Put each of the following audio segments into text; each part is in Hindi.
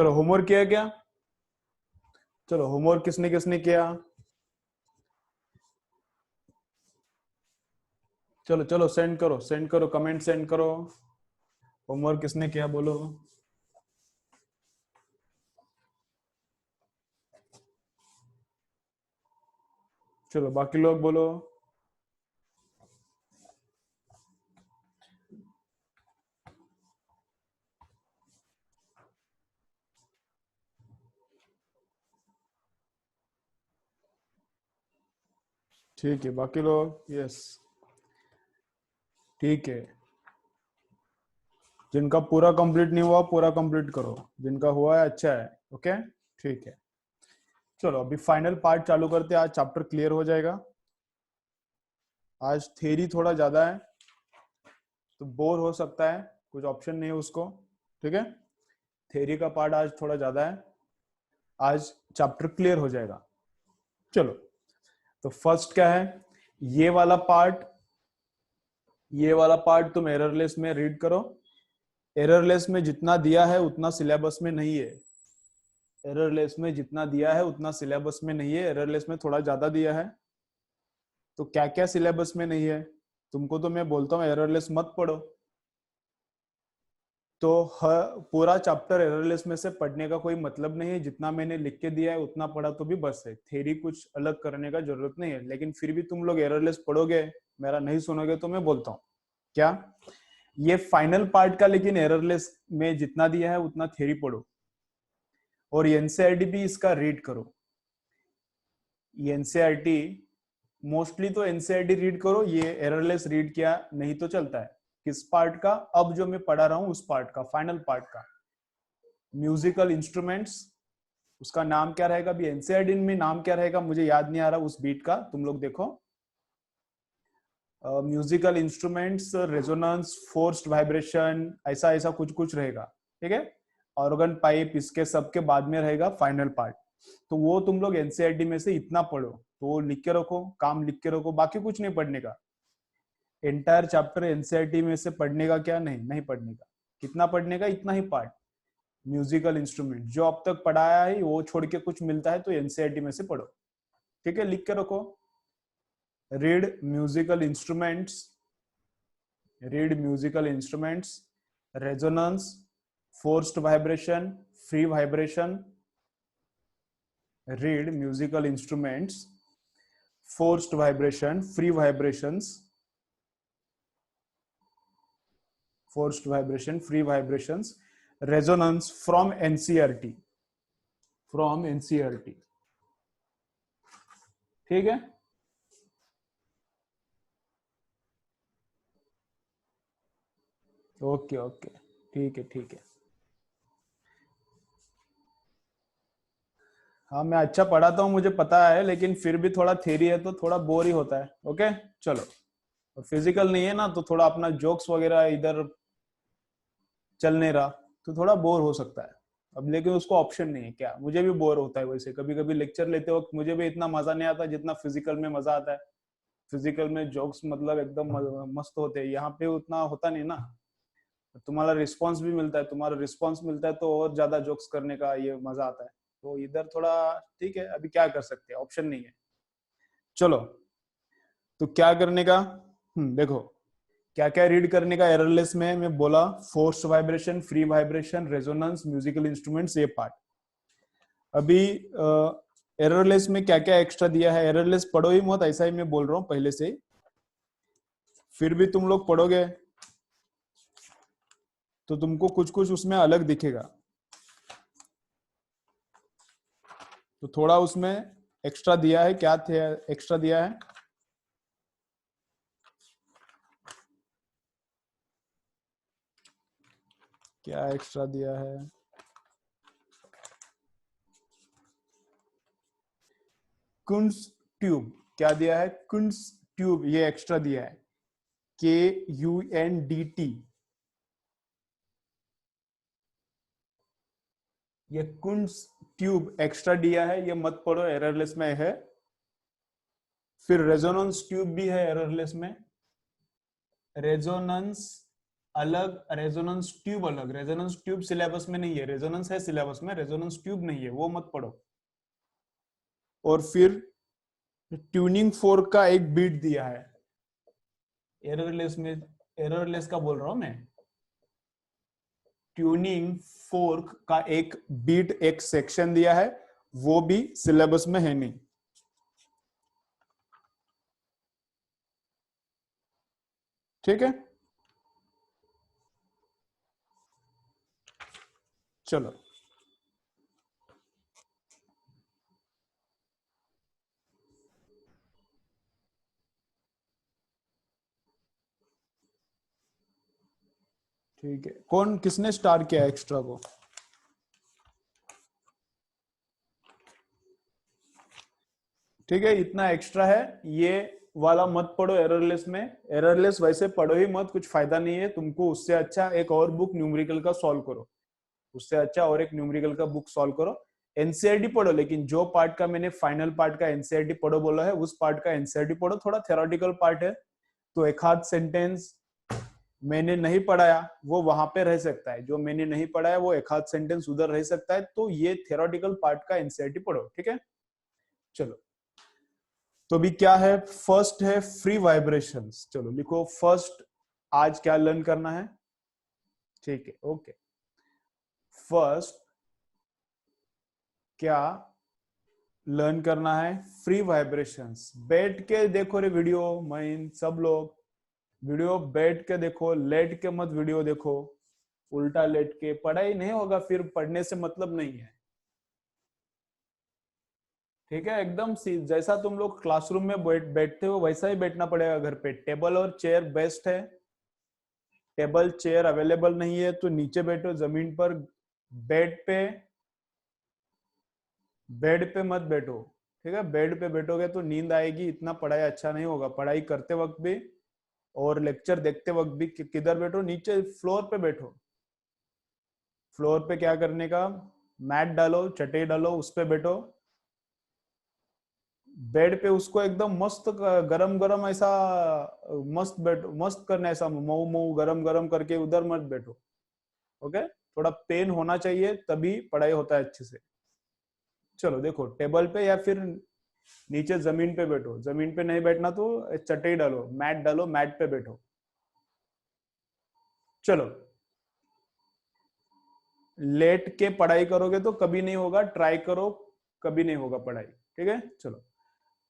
चलो होमवर्क किया क्या? चलो होमवर्क किसने किसने किया? चलो चलो सेंड करो कमेंट सेंड करो। होमवर्क किसने किया बोलो। चलो बाकी लोग बोलो। ठीक है बाकी लोग यस। ठीक है, जिनका पूरा कंप्लीट नहीं हुआ पूरा कंप्लीट करो, जिनका हुआ है अच्छा है। ओके ठीक है। चलो अभी फाइनल पार्ट चालू करते हैं, आज चैप्टर क्लियर हो जाएगा। आज थ्योरी थोड़ा ज्यादा है तो बोर हो सकता है, कुछ ऑप्शन नहीं है उसको। ठीक है, थ्योरी का पार्ट आज थोड़ा ज्यादा है, आज चैप्टर क्लियर हो जाएगा। चलो तो फर्स्ट क्या है, ये वाला पार्ट, ये वाला पार्ट तुम एररलेस में रीड करो। एररलेस में जितना दिया है उतना सिलेबस में नहीं है। एररलेस में जितना दिया है उतना सिलेबस में नहीं है, एररलेस में थोड़ा ज्यादा दिया है। तो क्या क्या सिलेबस में नहीं है, तुमको तो मैं बोलता हूँ एररलेस मत पढ़ो। तो पूरा चैप्टर एररलेस में से पढ़ने का कोई मतलब नहीं है, जितना मैंने लिख के दिया है उतना पढ़ा तो भी बस है, थ्योरी कुछ अलग करने का जरूरत नहीं है। लेकिन फिर भी तुम लोग एररलेस पढ़ोगे, मेरा नहीं सुनोगे तो मैं बोलता हूँ क्या, ये फाइनल पार्ट का लेकिन एररलेस में जितना दिया है उतना थ्योरी पढ़ो और एनसीईआरटी भी इसका रीड करो। एनसीईआरटी मोस्टली तो एनसीईआरटी रीड करो, ये एररलेस रीड किया नहीं तो चलता है। किस पार्ट का? अब जो मैं पढ़ा रहा हूं उस पार्ट का, फाइनल पार्ट का, म्यूजिकल इंस्ट्रूमेंट्स। उसका नाम क्या रहेगा अभी एनसीईआरटी में, नाम क्या रहेगा मुझे याद नहीं आ रहा उस बीट का, तुम लोग देखो। Musical instruments, resonance, forced vibration, ऐसा ऐसा कुछ कुछ रहेगा। ठीक है, ऑर्गन पाइप, इसके सबके बाद में रहेगा फाइनल पार्ट। तो वो तुम लोग एनसीईआरटी में से इतना पढ़ो, तो वो लिख के रखो, काम लिख के रखो, बाकी कुछ नहीं पढ़ने का। एंटायर चैप्टर एनसीईआरटी में से पढ़ने का क्या? नहीं नहीं पढ़ने का। कितना पढ़ने का? इतना ही पार्ट, म्यूजिकल इंस्ट्रूमेंट जो अब तक पढ़ाया है वो छोड़ के कुछ मिलता है तो एनसीईआरटी में से पढ़ो। ठीक है, लिख के रखो। Read musical instruments, read musical instruments, resonance, forced vibration, free vibration, read musical instruments, forced vibration, free vibrations, forced vibration, free vibrations, resonance from NCERT, from NCERT। ठीक है, ओके ओके ठीक है ठीक है। हाँ मैं अच्छा पढ़ाता हूँ मुझे पता है, लेकिन फिर भी थोड़ा थ्योरी है तो थोड़ा बोर ही होता है। ओके चलो, और फिजिकल नहीं है ना तो थोड़ा अपना जोक्स वगैरह इधर चल नहीं रहा तो थोड़ा बोर हो सकता है। अब लेकिन उसको ऑप्शन नहीं है क्या, मुझे भी बोर होता है वैसे, कभी कभी लेक्चर लेते वक्त मुझे भी इतना मजा नहीं आता जितना फिजिकल में मजा आता है। फिजिकल में जोक्स मतलब एकदम मस्त होते हैं, यहाँ पे उतना होता नहीं ना। तुम्हारा रिस्पांस भी मिलता है, तुम्हारा रिस्पांस मिलता है तो और ज्यादा जोक्स करने का ये मजा आता है। तो इधर थोड़ा ठीक है, अभी क्या कर सकते हैं, ऑप्शन नहीं है। चलो तो क्या करने का, देखो क्या क्या रीड करने का एररलेस में मैं बोला, force vibration, free vibration, resonance, musical instruments, ये पार्ट। अभी एररलेस में क्या क्या एक्स्ट्रा दिया है, एररलेस पढ़ो ही मत ऐसा ही मैं बोल रहा हूँ पहले से। फिर भी तुम लोग पढ़ोगे तो तुमको कुछ कुछ उसमें अलग दिखेगा, तो थोड़ा उसमें एक्स्ट्रा दिया है। क्या थे एक्स्ट्रा दिया है? क्या एक्स्ट्रा दिया है? कुंस ट्यूब, क्या दिया है? कुंस ट्यूब, ये एक्स्ट्रा दिया है, KUNDT। ये कुंस ट्यूब एक्स्ट्रा दिया है, ये मत पढ़ो एररलेस में है। फिर रेजोनेंस ट्यूब भी है एररलेस में, रेजोनेंस अलग, रेजोनेंस ट्यूब अलग। रेजोनेंस ट्यूब सिलेबस में नहीं है, रेजोनेंस है सिलेबस में, रेजोनेंस ट्यूब नहीं है, वो मत पढ़ो। और फिर ट्यूनिंग फोर्क का एक बीट दिया है, एररलेस में, एररलेस का बोल रहा हूं मैं। ट्यूनिंग फोर्क का एक बीट, एक सेक्शन दिया है, वो भी सिलेबस में है नहीं। ठीक है, चलो। ठीक है, कौन किसने स्टार्ट किया एक्स्ट्रा को? ठीक है, इतना एक्स्ट्रा है, ये वाला मत पढ़ो एररलेस में। एररलेस वैसे पढ़ो ही मत, कुछ फायदा नहीं है तुमको। उससे अच्छा एक और बुक न्यूमेरिकल का सॉल्व करो, उससे अच्छा और एक न्यूमेरिकल का बुक सॉल्व करो। एनसीईआरटी पढ़ो, लेकिन जो पार्ट का मैंने फाइनल पार्ट का एनसीईआरटी पढ़ो बोला है, उस पार्ट का एनसीईआरटी पढ़ो। थोड़ा थ्योरेटिकल पार्ट है, तो एक आध सेंटेंस मैंने नहीं पढ़ाया वो वहां पे रह सकता है, जो मैंने नहीं पढ़ाया वो एक आध सेंटेंस उधर रह सकता है। तो ये थ्योरेटिकल पार्ट का एनसीईआरटी पढ़ो, ठीक है। चलो, तो अभी क्या है, फर्स्ट है फ्री वाइब्रेशंस। चलो लिखो फर्स्ट, आज क्या लर्न करना है। ठीक है, ओके। फर्स्ट क्या लर्न करना है, फ्री वाइब्रेशंस। बैठ के देखो रे वीडियो, मैं सब लोग वीडियो बैठ के देखो, लेट के मत वीडियो देखो। उल्टा लेट के पढ़ाई नहीं होगा, फिर पढ़ने से मतलब नहीं है। ठीक है, एकदम जैसा तुम लोग क्लासरूम में बैठते हो वैसा ही बैठना पड़ेगा घर पे। टेबल और चेयर बेस्ट है, टेबल चेयर अवेलेबल नहीं है तो नीचे बैठो जमीन पर। बेड पे, बेड पे मत बैठो। ठीक है, बेड पे बैठोगे तो नींद आएगी, इतना पढ़ाई अच्छा नहीं होगा। पढ़ाई करते वक्त भी और लेक्चर देखते वक्त भी किधर बैठो, नीचे फ्लोर पे बैठो। फ्लोर पे क्या करने का, मैट डालो, चटाई डालो, उस पे बैठो। बेड पे उसको एकदम मस्त गरम गरम ऐसा मस्त बैठो, मस्त करना ऐसा मऊ मऊ गरम गरम करके, उधर मत बैठो। ओके, थोड़ा पेन होना चाहिए तभी पढ़ाई होता है अच्छे से। चलो देखो, टेबल पे या फिर नीचे जमीन पे बैठो। जमीन पे नहीं बैठना तो चटाई डालो, मैट डालो, मैट पे बैठो। चलो, लेट के पढ़ाई करोगे तो कभी नहीं होगा, ट्राई करो, कभी नहीं होगा पढ़ाई। ठीक है, चलो।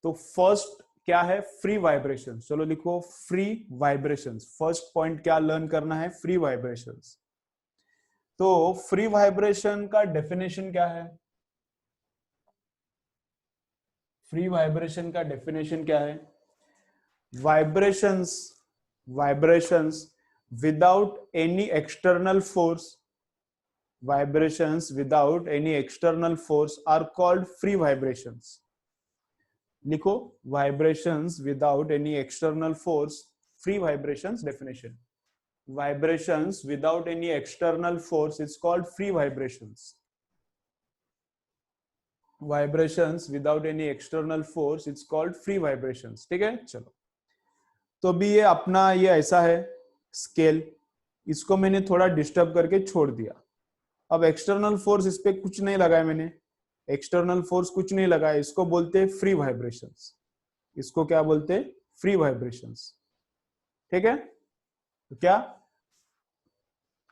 तो फर्स्ट क्या है, फ्री वाइब्रेशंस। चलो लिखो फ्री वाइब्रेशंस। फर्स्ट पॉइंट क्या लर्न करना है, फ्री वाइब्रेशंस। तो फ्री वाइब्रेशन का डेफिनेशन क्या है, फ्री वाइब्रेशन का डेफिनेशन क्या है? Vibrations, vibrations without any external force, vibrations without any external force are called free vibrations. लिखो, vibrations without any external force, free vibrations definition. Vibrations without any external force is called free vibrations. Vibrations without any external force it's called free vibrations. ठीक है, चलो। तो अभी ये अपना ये ऐसा है स्केल, इसको मैंने थोड़ा डिस्टर्ब करके छोड़ दिया। अब एक्सटर्नल फोर्स इस पे कुछ नहीं लगाया मैंने, एक्सटर्नल फोर्स कुछ नहीं लगाया, इसको बोलते हैं फ्री वाइब्रेशंस। इसको क्या बोलते हैं, फ्री वाइब्रेशंस। ठीक है, तो क्या,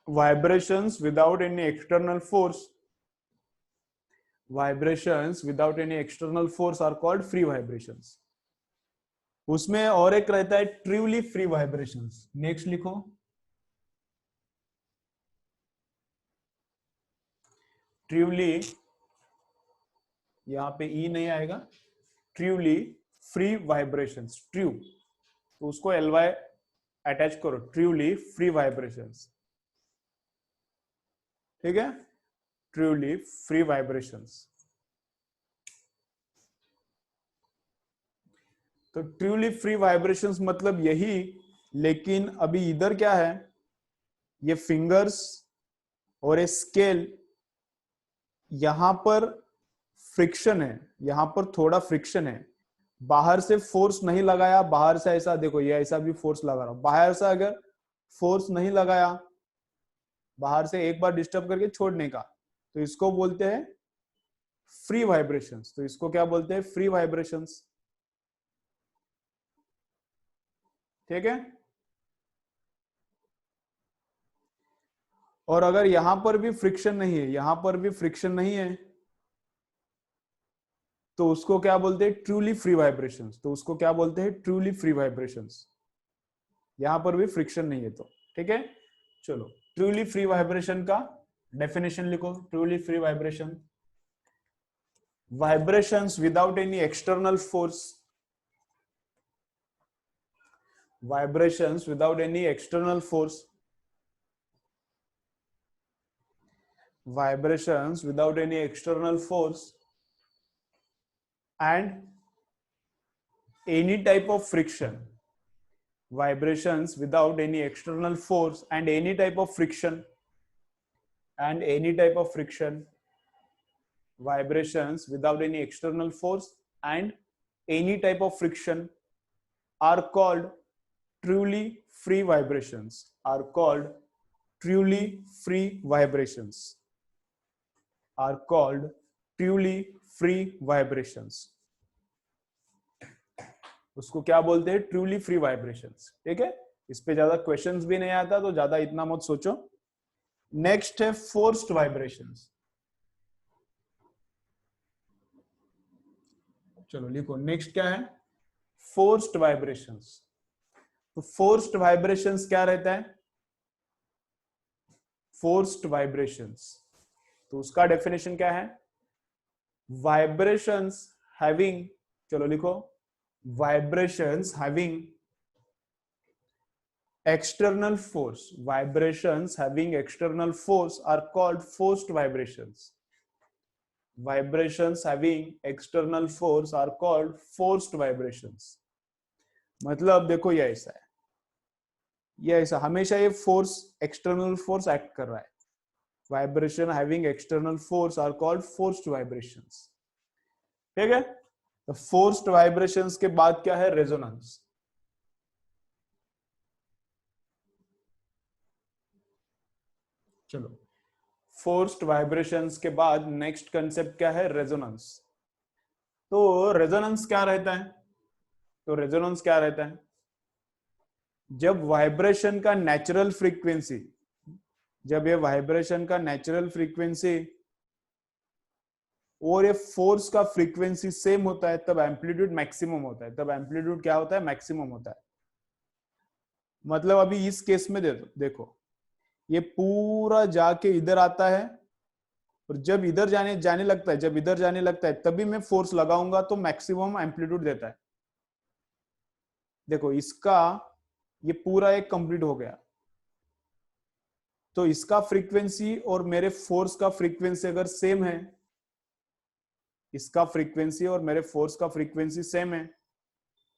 vibrations without any external force, vibrations without any external force are called free vibrations. उसमें और एक रहता है ट्रूली फ्री वाइब्रेशंस। नेक्स्ट लिखो, ट्रूली, यहां पे ई नहीं आएगा, ट्रूली फ्री वाइब्रेशंस। ट्रू, तो उसको एल वाई अटैच करो, ट्रूली फ्री वाइब्रेशंस। ठीक है, ट्रूली फ्री वाइब्रेशंस। तो ट्रूली फ्री वाइब्रेशंस मतलब यही, लेकिन अभी इधर क्या है, ये फिंगर्स और ये स्केल, यहां पर फ्रिक्शन है, यहां पर थोड़ा फ्रिक्शन है। बाहर से फोर्स नहीं लगाया, बाहर से ऐसा देखो, ये ऐसा भी फोर्स लगा रहा हूं, बाहर से अगर फोर्स नहीं लगाया, बाहर से एक बार डिस्टर्ब करके छोड़ने का, तो इसको बोलते हैं फ्री वाइब्रेशंस। तो इसको क्या बोलते हैं? Free vibrations. ठीक है। और अगर यहां पर भी फ्रिक्शन नहीं है, यहां पर भी फ्रिक्शन नहीं है, तो उसको क्या बोलते हैं? Truly free vibrations. तो उसको क्या बोलते हैं? Truly free vibrations. यहां पर भी फ्रिक्शन नहीं है तो। ठीक है, चलो ट्रूली फ्री वाइब्रेशन का डेफिनेशन लिखो। Truly free vibration, vibrations without any external force, vibrations without any external force, vibrations without any external force and any type of friction, vibrations without any external force and any type of friction, and any type of friction, vibrations without any external force and any type of friction are called truly free vibrations, are called truly free vibrations, are called truly free vibrations। उसको क्या बोलते हैं? Truly free vibrations. ठीक है, इस पे ज्यादा क्वेश्चंस भी नहीं आता, तो ज्यादा इतना मत सोचो। नेक्स्ट है फोर्स्ड वाइब्रेशंस। चलो लिखो, नेक्स्ट क्या है? Forced vibrations. तो फोर्स्ड वाइब्रेशंस क्या रहता है? फोर्स्ड वाइब्रेशंस, तो उसका डेफिनेशन क्या है? वाइब्रेशंस हैविंग, चलो लिखो, vibrations having external force, vibrations having external force are called forced vibrations, vibrations having external force are called forced vibrations। मतलब देखो ये ऐसा है, ये ऐसा हमेशा ये फोर्स, एक्सटर्नल फोर्स एक्ट कर रहा है। Vibration having external force are called forced vibrations. ठीक है, तो फोर्स्ड वाइब्रेशंस के बाद क्या है? रेजोनेंस। चलो, फोर्स्ड वाइब्रेशंस के बाद नेक्स्ट कंसेप्ट क्या है? रेजोनेंस। तो रेजोनेंस क्या रहता है? तो रेजोनेंस क्या रहता है? जब वाइब्रेशन का नेचुरल फ्रीक्वेंसी, जब ये वाइब्रेशन का नेचुरल फ्रीक्वेंसी और ये फोर्स का फ्रीक्वेंसी सेम होता है, तब एम्पलीट्यूड मैक्सिमम होता है। तब एम्पलीट्यूड क्या होता है? मैक्सिमम होता है। मतलब अभी इस केस में देखो, ये पूरा जाके इधर आता है, और जब इधर जाने जाने लगता है, जब इधर जाने लगता है, तभी मैं फोर्स लगाऊंगा तो मैक्सिमम एम्पलीट्यूड देता है। देखो इसका ये पूरा एक कंप्लीट हो गया, तो इसका फ्रीक्वेंसी और मेरे फोर्स का फ्रीक्वेंसी अगर सेम है, इसका फ्रीक्वेंसी और मेरे फोर्स का फ्रीक्वेंसी सेम है,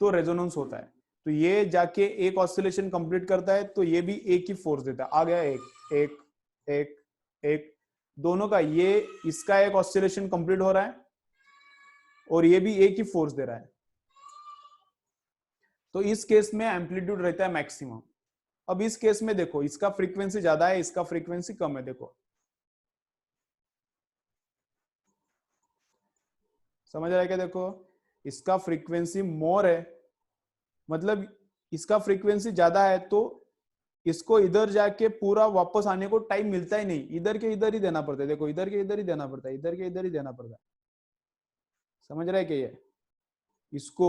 तो रेजोनेंस होता है। तो ये जाके एक ऑसिलेशन कंप्लीट करता है, तो ये भी एक ही फोर्स देता है। आ गया एक एक एक एक, दोनों का, ये इसका एक ऑसिलेशन कंप्लीट हो रहा है और ये भी एक ही फोर्स दे रहा है, तो इस केस में एम्पलीट्यूड रहता है मैक्सिमम। अब इस केस में देखो, इसका फ्रीक्वेंसी ज्यादा है, इसका फ्रीक्वेंसी कम है। देखो समझ रहा है क्या? देखो इसका फ्रीक्वेंसी मोर है, मतलब इसका फ्रीक्वेंसी ज्यादा है, तो इसको इधर जाके पूरा वापस आने को टाइम मिलता ही नहीं, इधर के इधर ही देना पड़ता है। देखो इधर के इधर ही देना पड़ता है, इधर के इधर ही देना पड़ता है। समझ रहा है क्या? ये इसको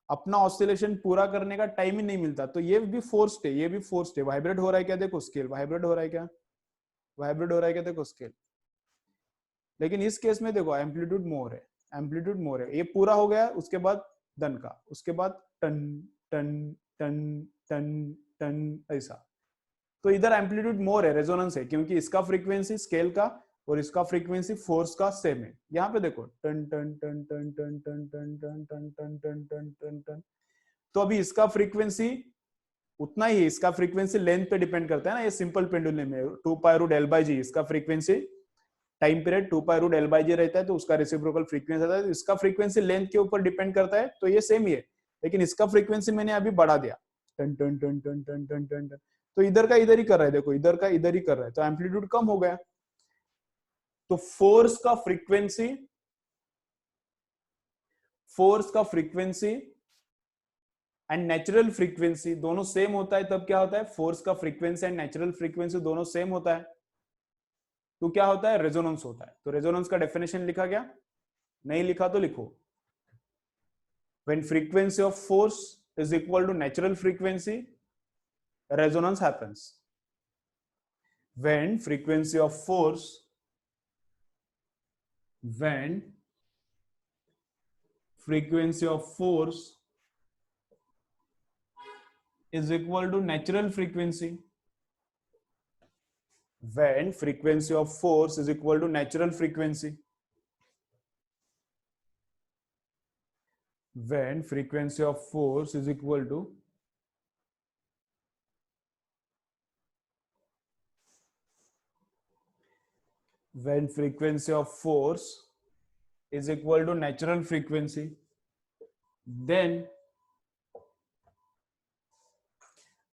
अपना ऑसिलेशन पूरा करने का टाइम ही नहीं मिलता, तो ये भी फोर्स्ड है, ये भी फोर्स्ड है। वाइब्रेट हो रहा है क्या? देखो स्केल वाइब्रेट हो रहा है क्या? वाइब्रेट हो रहा है क्या? देखो स्केल। लेकिन इस केस में देखो एम्पलीट्यूड मोर है, एम्पलीट्यूड मोर है। ये पूरा हो गया, उसके बाद डन का, उसके बाद टन टन टन टन टन, ऐसा। तो इधर एम्पलीट्यूड मोर है, रेजोनेंस है, क्योंकि इसका फ्रीक्वेंसी स्केल का और इसका फ्रीक्वेंसी फोर्स का सेम है। यहाँ पे देखो टन टन टन टन टन टन टन टन टन टन टन टन टन टन। तो अभी इसका फ्रीक्वेंसी उतना ही है, इसका फ्रीक्वेंसी लेंथ पे डिपेंड करता है ना। ये सिंपल पेंडुलम है, 2 pi root L by g इसका frequency, time period 2 pi root L by g रहता है, तो उसका रेसिप्रोकल फ्रीक्वेंसी आता है। तो इसका फ्रीक्वेंसी लेंथ के ऊपर डिपेंड करता है, तो ये सेम ही है, लेकिन इसका फ्रीक्वेंसी मैंने अभी बढ़ा दिया, टन टन टन टन टन टन टन टन। तो इधर का इधर ही कर रहा है, देखो इधर का इधर ही कर रहा है, तो एम्पलीट्यूड कम हो गया। तो फोर्स का फ्रीक्वेंसी एंड नेचुरल फ्रीक्वेंसी दोनों सेम होता है, तब क्या होता है, फोर्स का फ्रीक्वेंसी एंड नेचुरल फ्रीक्वेंसी दोनों सेम होता है, तो क्या होता है, रेजोनेंस होता है। तो रेजोनेंस का डेफिनेशन लिखा गया, नहीं लिखा तो लिखो, when frequency of force is equal to natural frequency, resonance happens. When frequency of force is equal to natural frequency, when frequency of force is equal to natural frequency, when frequency of force is equal to natural frequency, then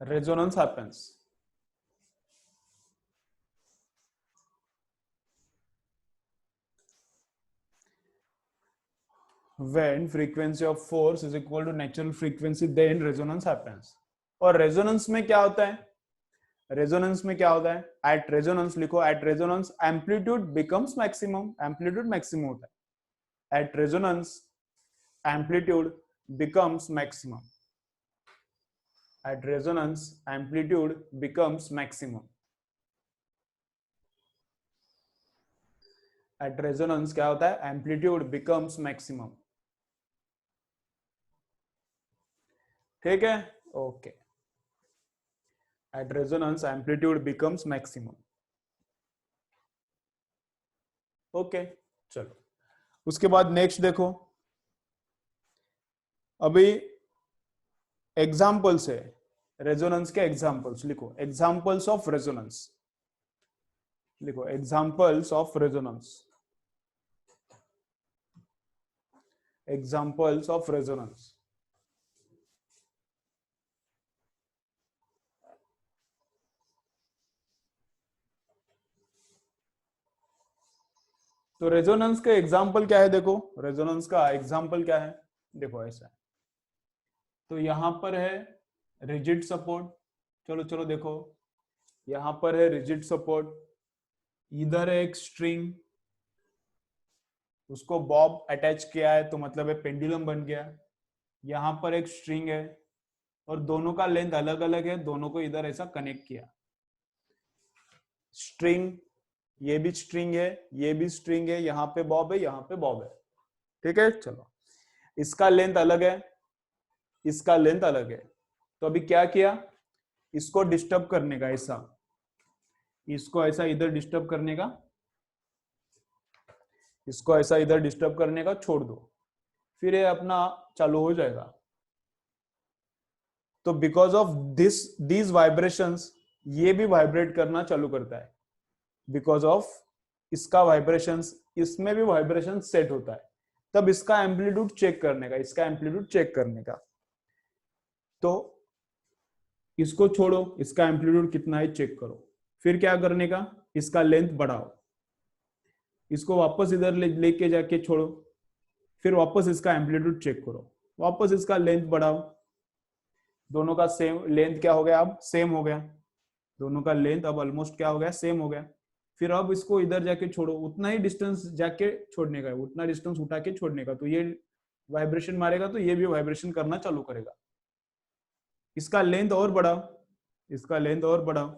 resonance happens. When frequency of force is equal to natural frequency, then resonance happens. और resonance में क्या होता है, रेजोनेंस में क्या होता है, एट रेजोनेंस लिखो, at resonance amplitude becomes maximum, amplitude maximum होता है, at resonance amplitude becomes maximum, at resonance amplitude becomes maximum, at resonance क्या होता है, एम्पलीट्यूड बिकम्स मैक्सिमम। ठीक है, okay, at resonance amplitude becomes maximum. Okay, चलो उसके बाद नेक्स्ट देखो, अभी एग्जाम्पल्स है रेजोनेंस के, एग्जाम्पल्स लिखो, एग्जाम्पल्स ऑफ रेजोनेंस लिखो, examples of resonance, examples of resonance. तो रेजोनेंस का एग्जाम्पल क्या है, देखो रेजोनेंस का एग्जाम्पल क्या है, देखो ऐसा है, तो यहां पर है रिजिड सपोर्ट, चलो चलो देखो, यहां पर है रिजिड सपोर्ट, इधर है एक स्ट्रिंग, उसको बॉब अटैच किया है तो मतलब है पेंडुलम बन गया, यहां पर एक स्ट्रिंग है और दोनों का लेंथ अलग अलग है, दोनों को इधर ऐसा कनेक्ट किया, स्ट्रिंग, ये भी स्ट्रिंग है, ये भी स्ट्रिंग है, यहाँ पे बॉब है, यहाँ पे बॉब है, ठीक है। चलो इसका लेंथ अलग है, इसका लेंथ अलग है, तो अभी क्या किया, इसको डिस्टर्ब करने का, ऐसा इसको ऐसा इधर डिस्टर्ब करने का, इसको ऐसा इधर डिस्टर्ब करने का छोड़ दो, फिर ये अपना चालू हो जाएगा। तो बिकॉज ऑफ दीज वाइब्रेशंस ये भी वाइब्रेट करना चालू करता है, बिकॉज ऑफ इसका वाइब्रेशंस, इसमें भी वाइब्रेशन सेट होता है, तब इसका एम्पलीट्यूड चेक करने का, इसका एम्पलीट्यूड चेक करने का, तो इसको छोड़ो, इसका एम्पलीट्यूड कितना है चेक करो, फिर क्या करने का, इसका लेंथ बढ़ाओ, इसको वापस इधर लेके जाके छोड़ो, फिर वापस इसका एम्पलीट्यूड चेक करो, वापस इसका लेंथ बढ़ाओ, दोनों का सेम लेंथ क्या हो गया, अब सेम हो गया, दोनों का लेंथ अब ऑलमोस्ट क्या हो गया, सेम हो गया, फिर अब इसको इधर जाके छोड़ो, उतना ही डिस्टेंस जाके छोड़ने का है, उतना डिस्टेंस उठा के छोड़ने का, तो ये वाइब्रेशन मारेगा तो ये भी वाइब्रेशन करना चालू करेगा, इसका लेंथ और बढ़ाओ, इसका लेंथ और बढ़ाओ,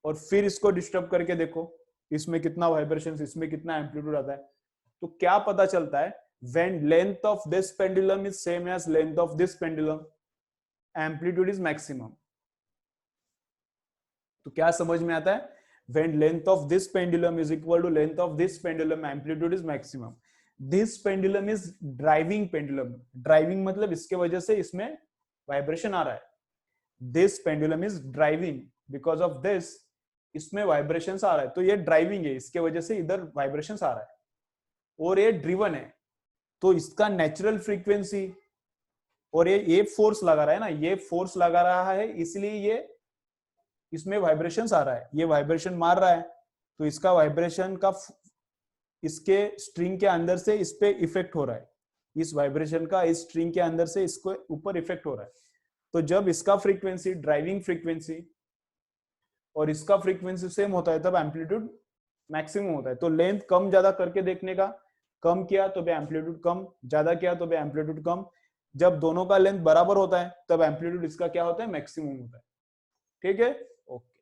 और फिर इसको डिस्टर्ब करके देखो, इसमें कितना वाइब्रेशन, इसमें कितना एम्पलीट्यूड आता है, तो क्या पता चलता है, when length of this pendulum is same as length of this pendulum, amplitude is maximum। तो क्या समझ में आता है, when length of this pendulum is equal to length of this pendulum, amplitude is maximum। this pendulum is driving pendulum, driving मतलब इसके वजह से इसमें वाइब्रेशन आ रहा है, this pendulum is driving because of this, इसमें वाइब्रेशंस आ रहा है, तो ये ड्राइविंग है, इसके वजह से इधर वाइब्रेशंस आ रहा है, और ये ड्रिवन है, तो इसका नेचुरल फ्रीक्वेंसी, और ये फोर्स लगा रहा है ना, ये फोर्स लगा रहा है, इसलिए ये इसमें वाइब्रेशंस आ रहा है, ये वाइब्रेशन मार रहा है, तो इसका वाइब्रेशन का इसके स्ट्रिंग के अंदर से इस पे इफेक्ट हो रहा है, इस वाइब्रेशन का इस स्ट्रिंग के अंदर से इसको ऊपर इफेक्ट हो रहा है। तो जब इसका फ्रीक्वेंसी ड्राइविंग फ्रीक्वेंसी और इसका फ्रीक्वेंसी सेम होता है तब एम्पलीट्यूड मैक्सिमम होता है। तो लेंथ कम ज्यादा करके देखने का, कम किया तो भी एम्पलीट्यूड कम, ज्यादा किया तो भी एम्पलीट्यूड कम। जब दोनों का लेंथ बराबर होता है तब एम्पलीट्यूड इसका क्या होता है, मैक्सिमम होता है। ठीक है, ओके।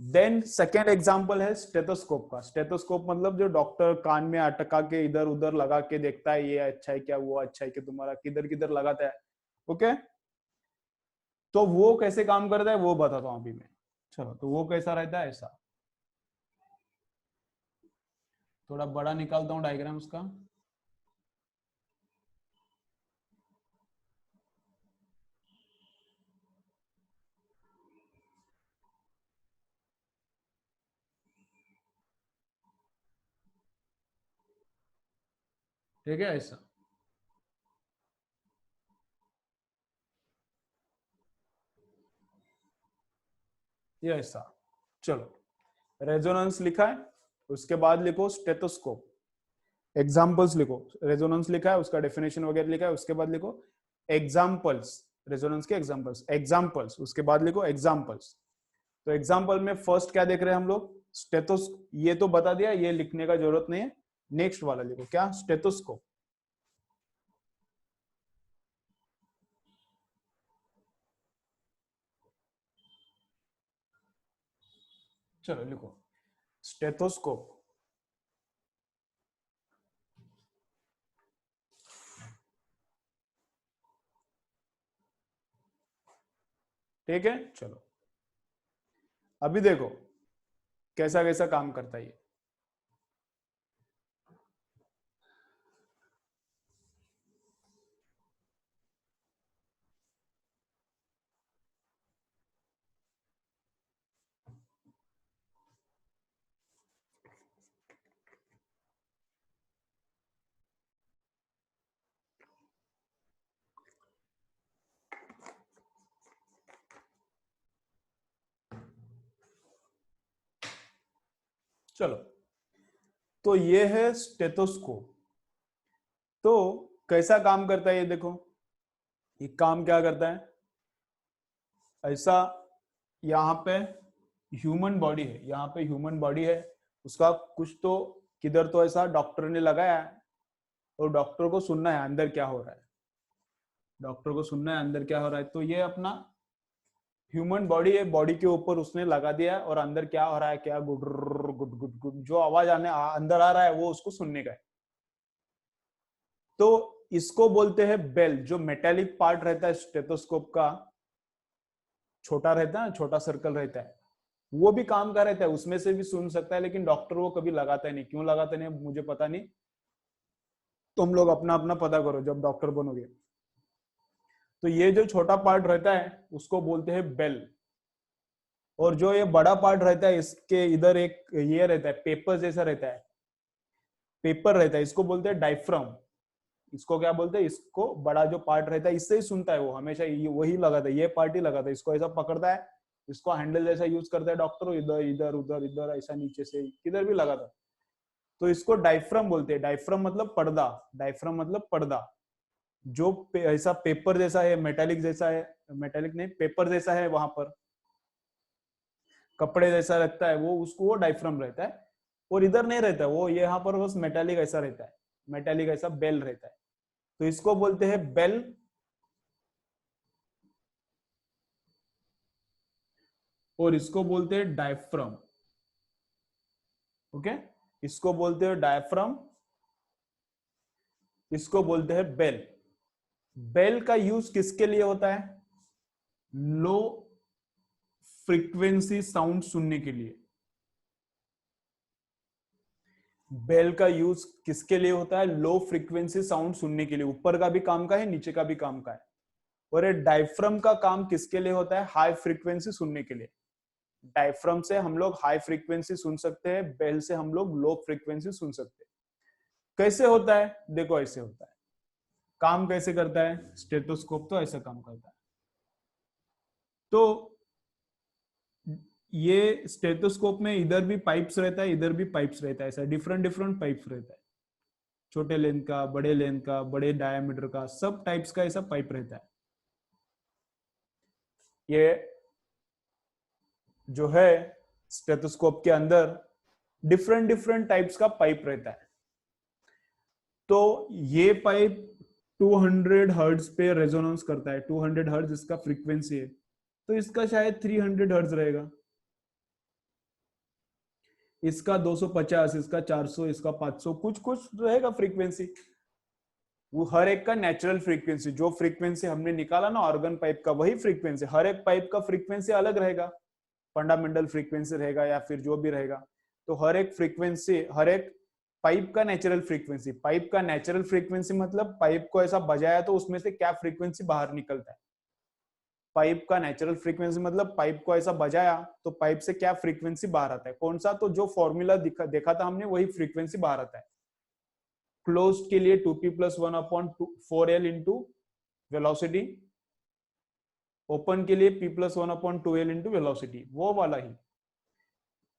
देन सेकेंड एग्जांपल है स्टेथोस्कोप का। स्टेथोस्कोप मतलब जो डॉक्टर कान में अटका के इधर उधर लगा के देखता है, ये अच्छा है क्या, वो अच्छा है क्या, तुम्हारा किधर किधर लगाता है। ओके, तो वो कैसे काम करता है वो बताता हूं अभी मैं। चलो, तो वो कैसा रहता है, ऐसा थोड़ा बड़ा निकालता हूँ डायग्राम उसका। ठीक है, ऐसा ये ऐसा। चलो, रेजोनेंस लिखा है, उसके बाद लिखो स्टेथोस्कोप, एग्जाम्पल्स लिखो। रेजोनेंस लिखा है, उसका डेफिनेशन वगैरह लिखा है, उसके बाद लिखो एग्जाम्पल्स, रेजोनेंस के एग्जाम्पल्स, एग्जाम्पल्स, उसके बाद लिखो एग्जाम्पल्स। तो एग्जाम्पल में फर्स्ट क्या देख रहे हैं हम लोग, स्टेथोस, ये तो बता दिया, ये लिखने का जरूरत नहीं है। नेक्स्ट वाला लिखो, क्या, स्टेथोस्कोप। चलो लिखो स्टेथोस्कोप। ठीक है, चलो अभी देखो कैसा कैसा काम करता है ये। चलो, तो ये है स्टेथोस्कोप। तो कैसा काम करता है ये देखो, ये काम क्या करता है, ऐसा यहाँ पे ह्यूमन बॉडी है, यहाँ पे ह्यूमन बॉडी है, उसका कुछ तो किधर तो ऐसा डॉक्टर ने लगाया है, और डॉक्टर को सुनना है अंदर क्या हो रहा है, डॉक्टर को सुनना है अंदर क्या हो रहा है। तो ये अपना ह्यूमन बॉडी है, बॉडी के ऊपर उसने लगा दिया है, और अंदर क्या हो रहा है, क्या गुड गुड गुड गुड जो आवाज अंदर आ रहा है वो उसको सुनने का है। तो इसको बोलते हैं बेल। जो मेटेलिक पार्ट रहता है स्टेथोस्कोप का, छोटा रहता है, छोटा सर्कल रहता है, वो भी काम का रहता है, उसमें से भी सुन सकता है, लेकिन डॉक्टर वो कभी लगाता नहीं। क्यों लगाता नहीं मुझे पता नहीं, तुम लोग अपना अपना पता करो जब डॉक्टर बनोगे। तो ये जो छोटा पार्ट रहता है उसको बोलते हैं बेल। और जो ये बड़ा पार्ट रहता है, इसके इधर एक ये रहता है, पेपर जैसा रहता है, पेपर रहता है, इसको बोलते हैं डायफ्राम। इसको क्या बोलते हैं, इसको बड़ा जो पार्ट रहता है, इससे ही सुनता है वो हमेशा, वही लगाता है, ये पार्ट ही लगाता है, इसको ऐसा पकड़ता है, इसको हैंडल जैसा यूज करता है डॉक्टर, इधर इधर उधर इधर ऐसा नीचे से किधर भी लगाता है। तो इसको डायफ्राम बोलते हैं। डायफ्राम मतलब पर्दा, डायफ्राम मतलब पर्दा। जो ऐसा पेपर जैसा है, मेटेलिक जैसा है, मेटेलिक नहीं, पेपर जैसा है, वहां पर कपड़े जैसा लगता है वो, उसको वो डायफ्राम रहता है। और इधर नहीं रहता वो, यहाँ पर बस मेटेलिक ऐसा रहता है, मेटेलिक ऐसा बेल रहता है। तो इसको बोलते हैं बेल, और इसको बोलते हैं डायफ्राम। ओके, इसको बोलते हैं डायफ्राम, इसको बोलते हैं बेल। बेल का यूज किसके लिए होता है, लो फ्रीक्वेंसी साउंड सुनने के लिए। बेल का यूज किसके लिए होता है, लो फ्रीक्वेंसी साउंड सुनने के लिए। ऊपर का भी काम का है, नीचे का भी काम का है। और ये डायफ्राम का काम किसके लिए होता है, हाई फ्रीक्वेंसी सुनने के लिए। डायफ्राम से हम लोग हाई फ्रीक्वेंसी सुन सकते हैं, बेल से हम लोग लो फ्रीक्वेंसी सुन सकते हैं। कैसे होता है, देखो ऐसे होता है। काम कैसे करता है स्टेथोस्कोप, तो ऐसा काम करता है। तो ये स्टेथोस्कोप में इधर भी पाइप्स रहता है, इधर भी पाइप्स रहता है, ऐसा डिफरेंट डिफरेंट पाइप्स रहता है, छोटे लेंथ का, बड़े लेंथ का, बड़े डायमीटर का, सब टाइप्स का ऐसा पाइप रहता है। ये जो है स्टेथोस्कोप के अंदर डिफरेंट डिफरेंट टाइप्स का पाइप रहता है। तो ये पाइप 200 हर्ट्ज पे रेजोनेंस करता है, 200 हर्ट्ज इसका फ्रीक्वेंसी है, तो इसका शायद 300 हर्ट्ज रहेगा, इसका 250, इसका 400, इसका 500, कुछ कुछ रहेगा फ्रीक्वेंसी। वो हर एक का नेचुरल फ्रीक्वेंसी, जो फ्रीक्वेंसी हमने निकाला ना ऑर्गन पाइप का, वही फ्रीक्वेंसी, हर एक पाइप का फ्रीक्वेंसी अलग रहेगा, फंडामेंटल फ्रीक्वेंसी रहेगा या फिर जो भी रहेगा। तो हर एक फ्रीक्वेंसी, हर एक पाइप का नेचुरल फ्रीक्वेंसी, पाइप का नेचुरल फ्रीक्वेंसी मतलब पाइप को ऐसा बजाया तो उसमें से क्या फ्रीक्वेंसी बाहर निकलता है। पाइप का नेचुरल फ्रीक्वेंसी मतलब पाइप को ऐसा बजाया तो पाइप से क्या फ्रीक्वेंसी बाहर आता है, कौन सा, तो जो फॉर्मूला देखा था हमने वही फ्रीक्वेंसी बाहर आता है। क्लोज्ड के लिए 2p+1/4l इंटू वेलोसिटी, ओपन के लिए p+1/2l इंटू वेलोसिटी, वो वाला ही।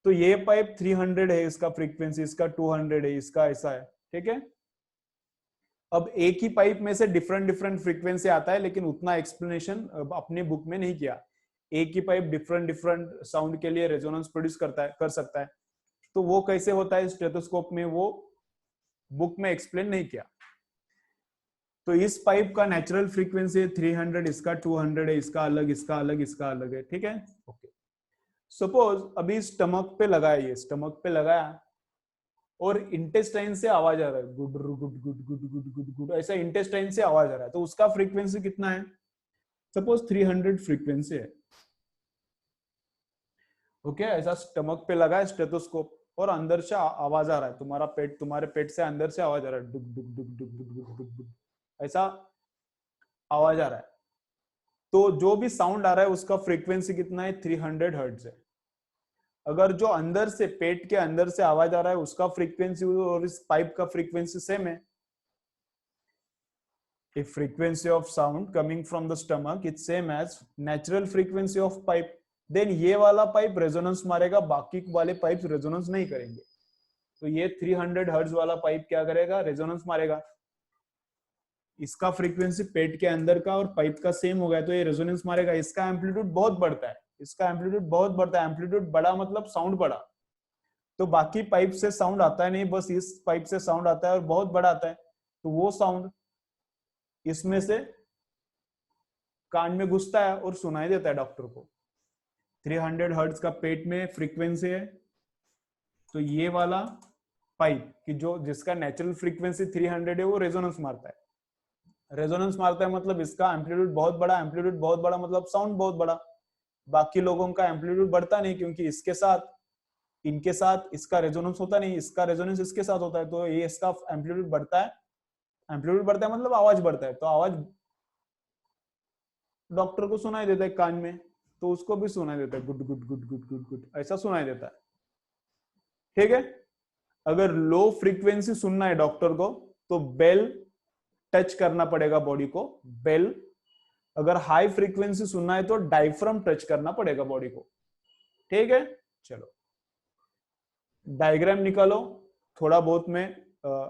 तो ये पाइप 300 है इसका फ्रीक्वेंसी, इसका 200 है, इसका ऐसा है, ठीक है। अब एक ही पाइप में से डिफरेंट डिफरेंट फ्रीक्वेंसी आता है, लेकिन उतना एक्सप्लेनेशन अपने बुक में नहीं किया। एक ही पाइप डिफरेंट डिफरेंट साउंड के लिए रेजोनेंस प्रोड्यूस कर सकता है, तो वो कैसे होता है स्टेथोस्कोप में, वो बुक में एक्सप्लेन नहीं किया। तो इस पाइप का नेचुरल फ्रीक्वेंसी है 300, इसका 200 है, इसका अलग, इसका अलग, इसका अलग है, ठीक है। ओके, सपोज अभी स्टमक पे लगाया, ये स्टमक पे लगाया और इंटेस्टाइन से आवाज आ रहा है, good good good good good good good, ऐसा इंटेस्टाइन से आवाज आ रहा है, तो उसका फ्रीक्वेंसी कितना है, सपोज 300 फ्रीक्वेंसी है। ओके, ऐसा स्टमक पे लगा है स्टेथोस्कोप और अंदर से आवाज आ रहा है, तुम्हारे पेट से अंदर से आवाज आ रहा है, डुक डुक डुक डुक डुक डुक डुक डुक, ऐसा आवाज आ रहा है। तो जो भी साउंड आ रहा है उसका फ्रीक्वेंसी कितना है, 300 हर्ट्ज है। अगर जो अंदर से, पेट के अंदर से आवाज आ रहा है उसका फ्रीक्वेंसी और इस पाइप का फ्रीक्वेंसी सेम है, if frequency of sound coming from the stomach is same as natural frequency of pipe, then ये वाला पाइप रेजोनेंस मारेगा, बाकी वाले पाइप रेजोनेंस नहीं करेंगे। तो ये 300 हर्ट्ज वाला पाइप क्या करेगा, रेजोनेंस मारेगा। इसका फ्रीक्वेंसी पेट के अंदर का और पाइप का सेम हो गया तो ये रेजोनेंस मारेगा। इसका एम्पलीट्यूड बहुत बढ़ता है, इसका एम्पलीट्यूड बहुत बढ़ता है, एम्पलीट्यूड बड़ा मतलब साउंड बड़ा, तो बाकी पाइप से साउंड आता है नहीं, बस इस पाइप से साउंड आता है और बहुत बड़ा आता है। तो वो साउंड इसमें से कान में घुसता है और सुनाई देता है डॉक्टर को। 300 हर्ट्ज का पेट में फ्रीक्वेंसी है, तो ये वाला पाइप की जो जिसका नेचुरल फ्रीक्वेंसी 300 है वो रेजोनेंस मारता है। रेजोनेंस मारता है मतलब इसका एम्पलीट्यूड बहुत बड़ा, एम्पलीट्यूड बहुत बड़ा मतलब साउंड बहुत बड़ा। बाकी लोगों का एम्पलीट्यूड बढ़ता नहीं क्योंकि इसके साथ, इनके साथ इसका रेजोनेंस होता नहीं, इसका रेजोनेंस इसके साथ होता है, तो ये इसका एम्पलीट्यूड बढ़ता है। एम्पलीट्यूड बढ़ता है मतलब आवाज बढ़ता है, तो आवाज डॉक्टर को सुनाई देता है कान में, तो उसको भी सुनाई देता है, good good good good good good ऐसा सुनाई देता है, ठीक है। अगर लो फ्रीक्वेंसी सुनना है डॉक्टर को तो बेल टच करना पड़ेगा बॉडी को, बेल। अगर हाई फ्रीक्वेंसी सुनना है तो डायफ्राम टच करना पड़ेगा बॉडी को, ठीक है। चलो डायग्राम निकालो, थोड़ा बहुत में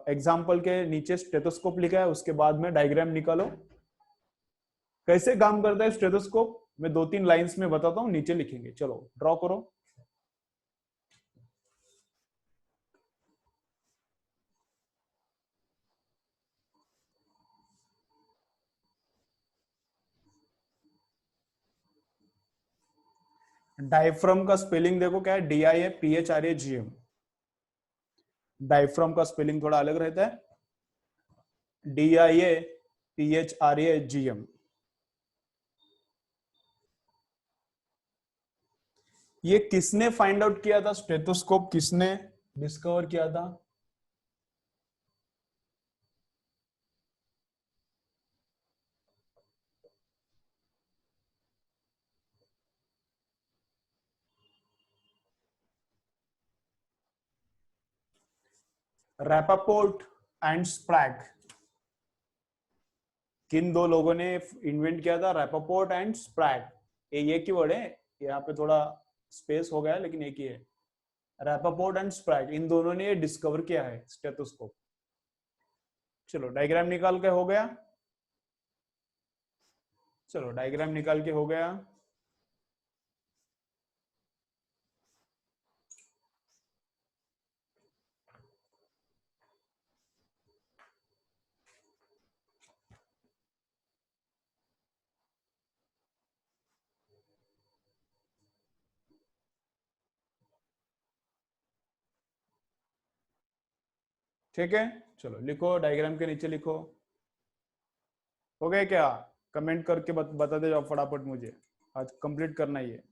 एग्जाम्पल के नीचे स्टेथोस्कोप लिखा है, उसके बाद में डायग्राम निकालो। कैसे काम करता है स्टेथोस्कोप मैं 2-3 लाइंस में बताता हूं, नीचे लिखेंगे। चलो ड्रॉ करो। डायफ्राम का स्पेलिंग देखो क्या है, DIAPHRAGM। डायफ्राम का स्पेलिंग थोड़ा अलग रहता है, DIAPHRAGM। ये किसने फाइंड आउट किया था, स्टेथोस्कोप किसने डिस्कवर किया था, रैपापोर्ट एंड स्प्रैग। किन दो लोगों ने इन्वेंट किया था, रैपापोर्ट एंड स्प्रैग। ये कीवर्ड है, यहाँ पे थोड़ा स्पेस हो गया लेकिन एक ही है। रैपापोर्ट एंड स्प्रैग, इन दोनों ने ये डिस्कवर किया है स्टेथोस्कोप। चलो डायग्राम निकाल के हो गया। चलो डायग्राम निकाल के हो गया। ठीक है, चलो लिखो, डायग्राम के नीचे लिखो। हो गए क्या? कमेंट करके बता दे जाओ फटाफट, मुझे आज कंप्लीट करना ही है।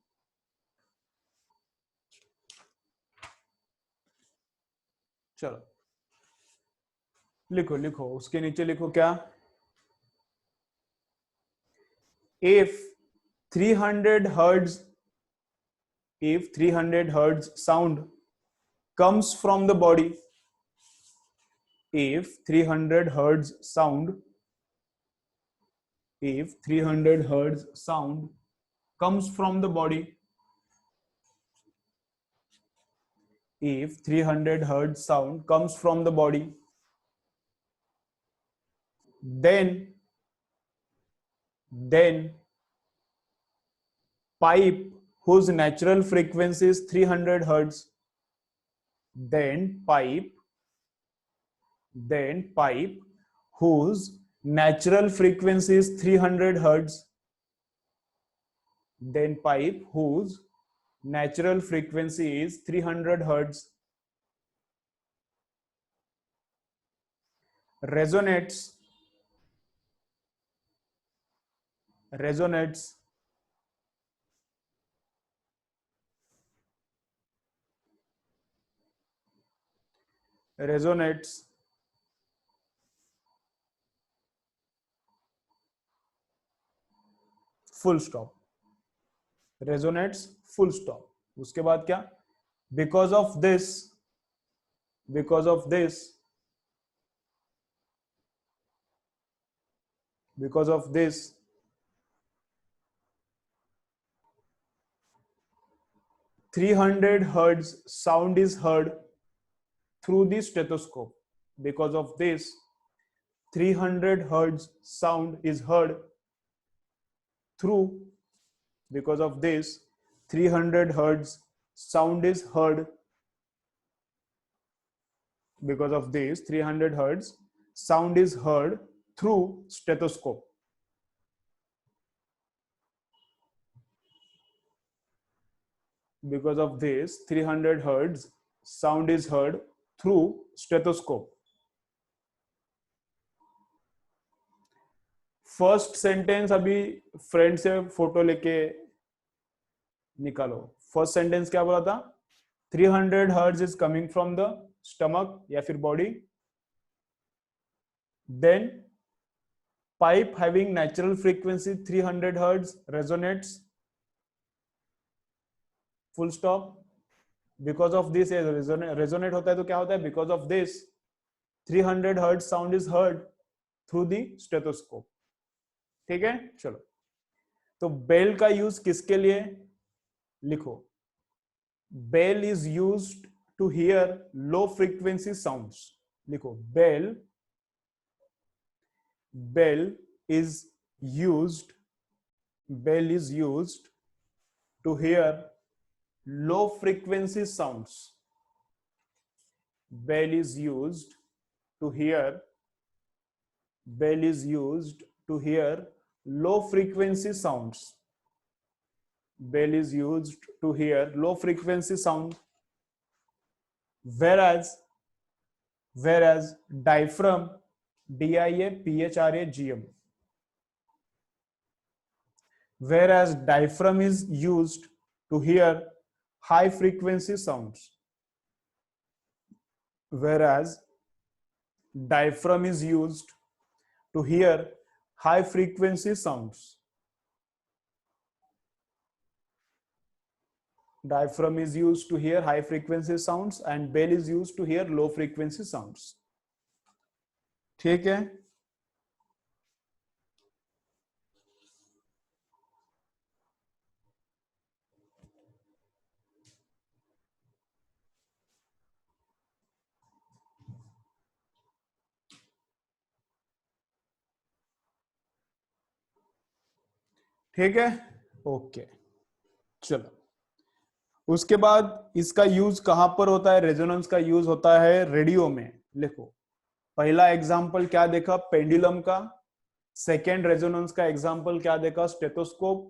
चलो लिखो लिखो, उसके नीचे लिखो क्या? if 300 hertz if 300 hertz sound comes from the body, if 300 hertz sound if 300 hertz sound comes from the body, if 300 hertz sound comes from the body, then pipe whose natural frequency is 300 hertz, then pipe whose natural frequency is 300 hertz, then pipe whose natural frequency is 300 hertz resonates full stop, resonates full stop। उसके बाद क्या? because of this because of this 300 hertz sound is heard through the stethoscope, because of this 300 hertz sound is heard through because of this 300 hertz sound is heard because of this 300 hertz sound is heard through stethoscope। because of this 300 hertz sound is heard through stethoscope। First sentence अभी फ्रेंड से फोटो लेके निकालो। फर्स्ट सेंटेंस क्या बोला था? 300 hertz is coming from the stomach या फिर body, then pipe having natural frequency 300 hertz resonates full stop. Because of this resonate होता है तो क्या होता है? Because of this 300 hertz sound is heard through the stethoscope. ठीक है, चलो तो बेल का यूज किसके लिए? लिखो, bell is used to hear low frequency sounds. लिखो, bell is used to hear low frequency sounds। bell is used to hear low frequency sounds। bell is used to hear low frequency sound, whereas diaphragm diaphragm whereas diaphragm is used to hear high frequency sounds। whereas diaphragm is used to hear high frequency sounds। diaphragm is used to hear high frequency sounds and bell is used to hear low frequency sounds। ठीक है, ठीक है, ओके। चलो, उसके बाद इसका यूज कहां पर होता है? रेजोनेंस का यूज होता है रेडियो में। लिखो, पहला एग्जाम्पल क्या देखा? पेंडुलम का। सेकेंड रेजोनेंस का एग्जाम्पल क्या देखा? स्टेथोस्कोप।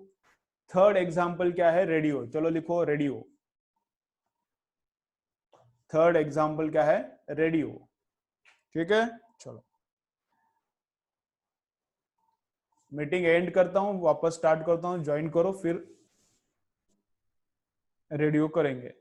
थर्ड एग्जाम्पल क्या है? रेडियो। चलो लिखो, रेडियो। थर्ड एग्जाम्पल क्या है? रेडियो। ठीक है, चलो मीटिंग एंड करता हूं, वापस स्टार्ट करता हूं, ज्वाइन करो, फिर रेडियो करेंगे।